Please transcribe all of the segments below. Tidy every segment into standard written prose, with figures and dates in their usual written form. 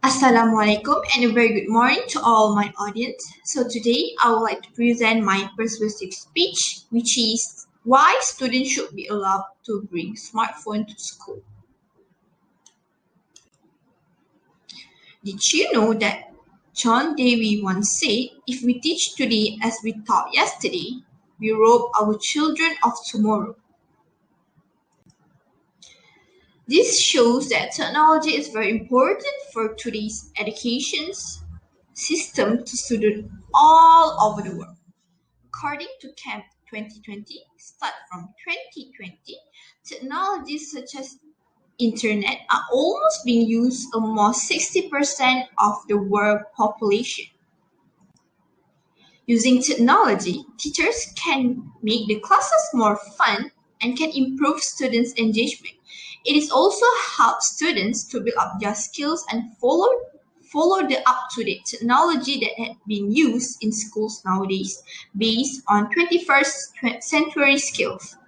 Assalamualaikum and a very good morning to all my audience. So today I would like to present my persuasive speech, which is why students should be allowed to bring smartphone to school. Did you know that John Dewey once said, if we teach today as we taught yesterday, we rob our children of tomorrow. This shows that technology is very important for today's education system to students all over the world. According to Camp 2020, start from 2020, technologies such as internet are almost being used among 60% of the world population. Using technology, teachers can make the classes more fun and can improve students' engagement. It is also help students to build up their skills and follow the up-to-date technology that had been used in schools nowadays based on 21st century skills.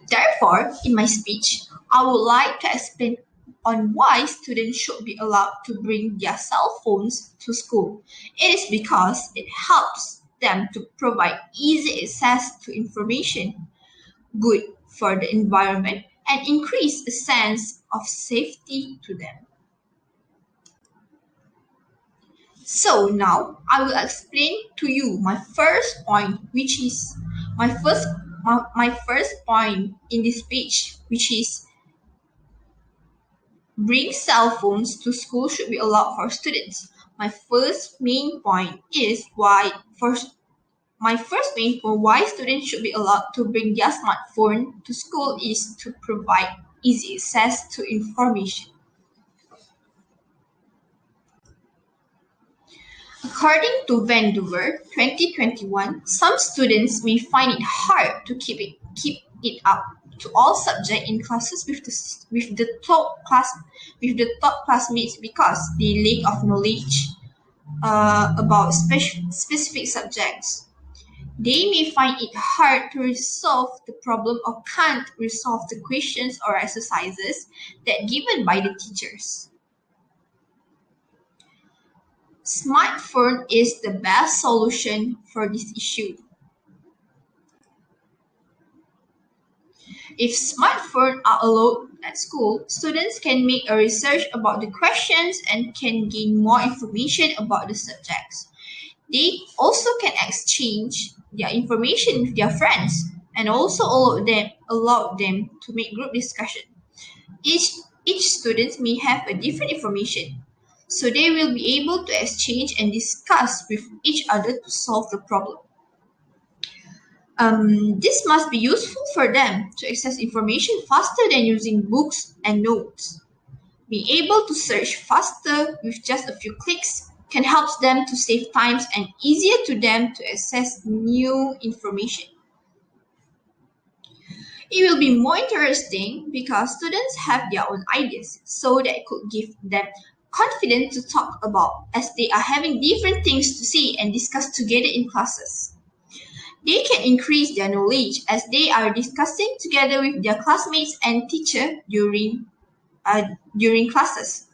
Therefore, in my speech, I would like to explain on why students should be allowed to bring their cell phones to school. It is because it helps them to provide easy access to information, good for the environment, and increase a sense of safety to them. So now I will explain to you my first point, which is my first point in this speech, which is bring cell phones to school should be allowed for students. My first main point why students should be allowed to bring their smartphone to school is to provide easy access to information. According to Vancouver 2021, some students may find it hard to keep it up to all subjects in classes with the top classmates because they lack of knowledge about specific subjects. They may find it hard to resolve the problem or can't resolve the questions or exercises that given by the teachers. Smartphone is the best solution for this issue. If smartphones are allowed at school, students can make a research about the questions and can gain more information about the subjects. They also can exchange their information with their friends and also allow them to make group discussion. Each student may have a different information, so they will be able to exchange and discuss with each other to solve the problem. This must be useful for them to access information faster than using books and notes. Being able to search faster with just a few clicks can help them to save time and easier to them to access new information. It will be more interesting because students have their own ideas, so that could give them confidence to talk about as they are having different things to say and discuss together in classes. They can increase their knowledge as they are discussing together with their classmates and teacher during classes.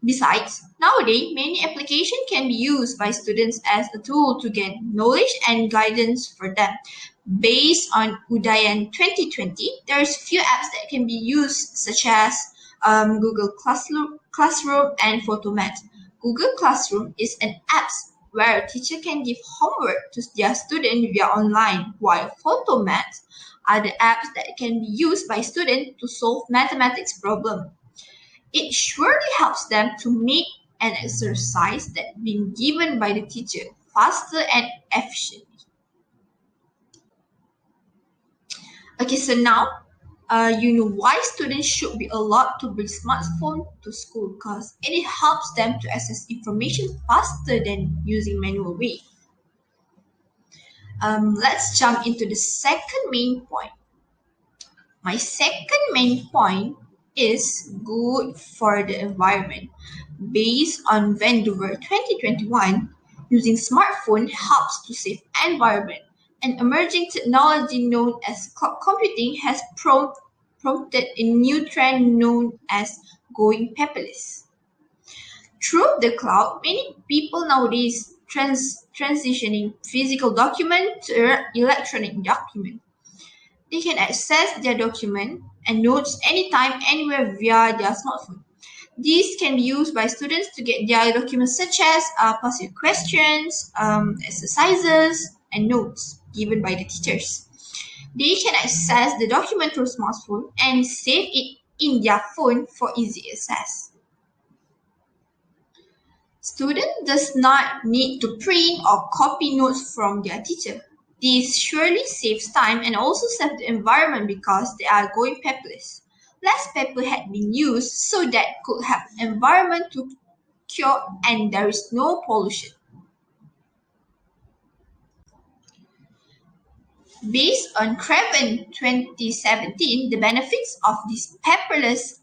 Besides, nowadays, many applications can be used by students as a tool to get knowledge and guidance for them. Based on Udayan 2020, there's few apps that can be used such as Google Classroom and Photomat. Google Classroom is an app where a teacher can give homework to their student via online, while Photomat are the apps that can be used by students to solve mathematics problems. It surely helps them to make an exercise that being given by the teacher faster and efficiently. Okay, so now you know why students should be allowed to bring smartphone to school because it helps them to access information faster than using manual way. Let's jump into the second main point. My second main point is good for the environment. Based on Vancouver 2021, using smartphone helps to save environment. An emerging technology known as cloud computing has prompted a new trend known as going paperless. Through the cloud, many people nowadays transitioning physical document to electronic document. They can access their document and notes anytime, anywhere via their smartphone. These can be used by students to get their documents such as past year questions, exercises, and notes given by the teachers. They can access the document through smartphone and save it in their phone for easy access. Student does not need to print or copy notes from their teacher. This surely saves time and also saves the environment because they are going paperless. Less paper had been used so that could help environment to cure and there is no pollution. Based on Craven 2017, the benefits of this paperless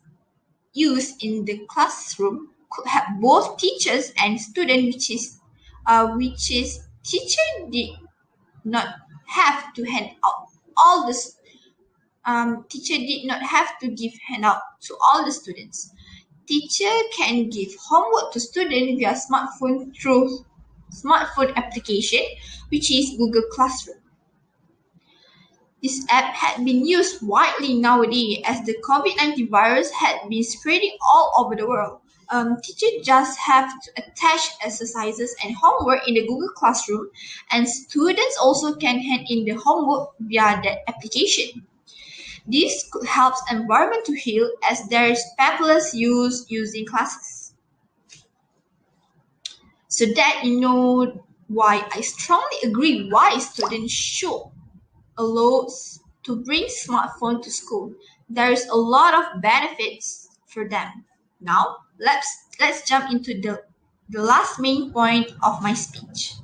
use in the classroom could help both teachers and students, which is teacher did not have to hand out all this. Teacher did not have to give handout to all the students. Teacher can give homework to student via smartphone through smartphone application, which is Google Classroom. This app had been used widely nowadays as the COVID-19 virus had been spreading all over the world. Teachers just have to attach exercises and homework in the Google Classroom, and students also can hand in the homework via that application. This could help environment to heal as there is paperless use using classes. So that you know why I strongly agree why students should allow to bring smartphone to school. There is a lot of benefits for them. Now let's jump into the last main point of my speech.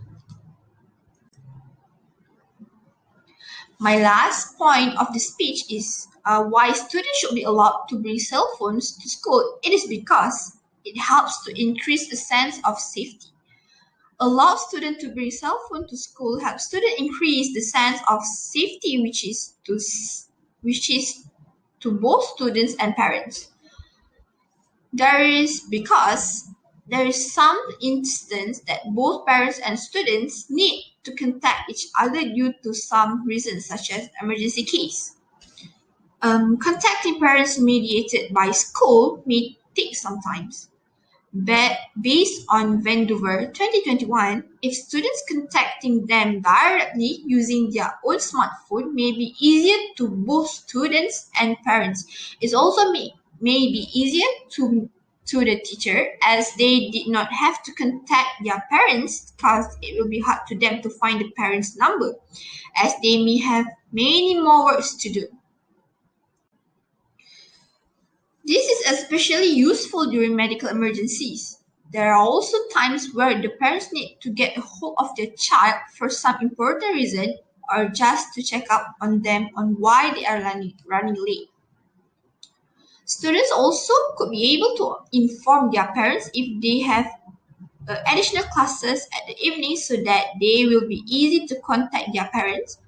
My last point of the speech is why students should be allowed to bring cell phones to school. It is because it helps to increase a sense of safety. Allow students to bring cell phone to school helps students increase the sense of safety, which is to both students and parents. There is some instance that both parents and students need to contact each other due to some reasons such as emergency case. Contacting parents mediated by school may take some time. Based on Vancouver 2021, if students contacting them directly using their own smartphone may be easier to both students and parents. It also may be easier to the teacher as they did not have to contact their parents because it will be hard to them to find the parents' number as they may have many more works to do. This is especially useful during medical emergencies. There are also times where the parents need to get a hold of their child for some important reason or just to check up on them on why they are running late. Students also could be able to inform their parents if they have additional classes at the evening so that they will be easy to contact their parents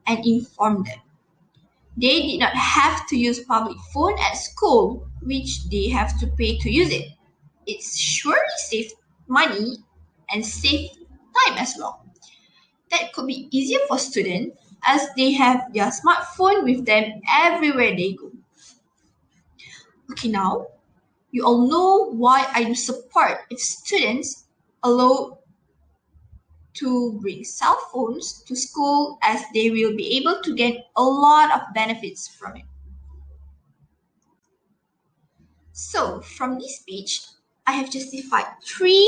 and inform them. They did not have to use public phone at school, which they have to pay to use it. It surely saves money and saves time as well. That could be easier for students as they have their smartphone with them everywhere they go. Okay, now you all know why I do support if students allow to bring cell phones to school as they will be able to get a lot of benefits from it. So from this speech, I have justified three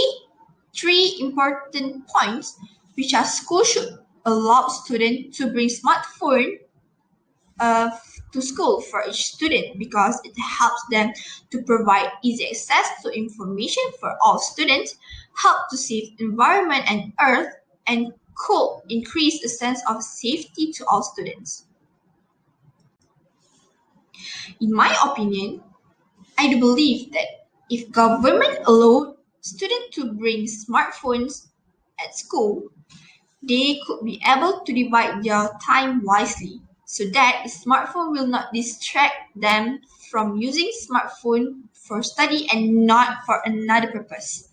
important points which are school should allow students to bring smartphone to school for each student because it helps them to provide easy access to information for all students, help to save environment and earth, and could increase a sense of safety to all students. In my opinion, I do believe that if government allowed students to bring smartphones at school, they could be able to divide their time wisely so that the smartphone will not distract them from using smartphone for study and not for another purpose.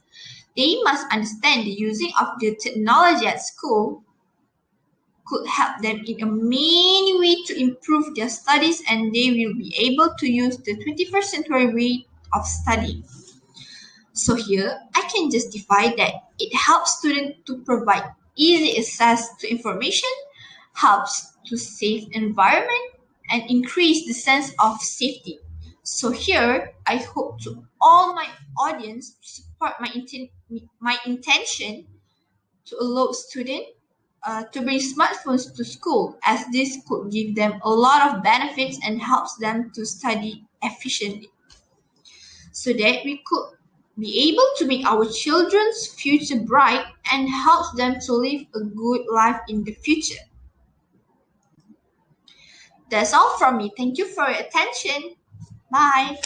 They must understand the using of the technology at school could help them in a many way to improve their studies, and they will be able to use the 21st century way of studying. So here, I can justify that it helps students to provide easy access to information, helps to save environment, and increase the sense of safety. So here, I hope to all my audience to support my intention to allow students to bring smartphones to school, as this could give them a lot of benefits and helps them to study efficiently, so that we could be able to make our children's future bright and help them to live a good life in the future. That's all from me. Thank you for your attention. Bye.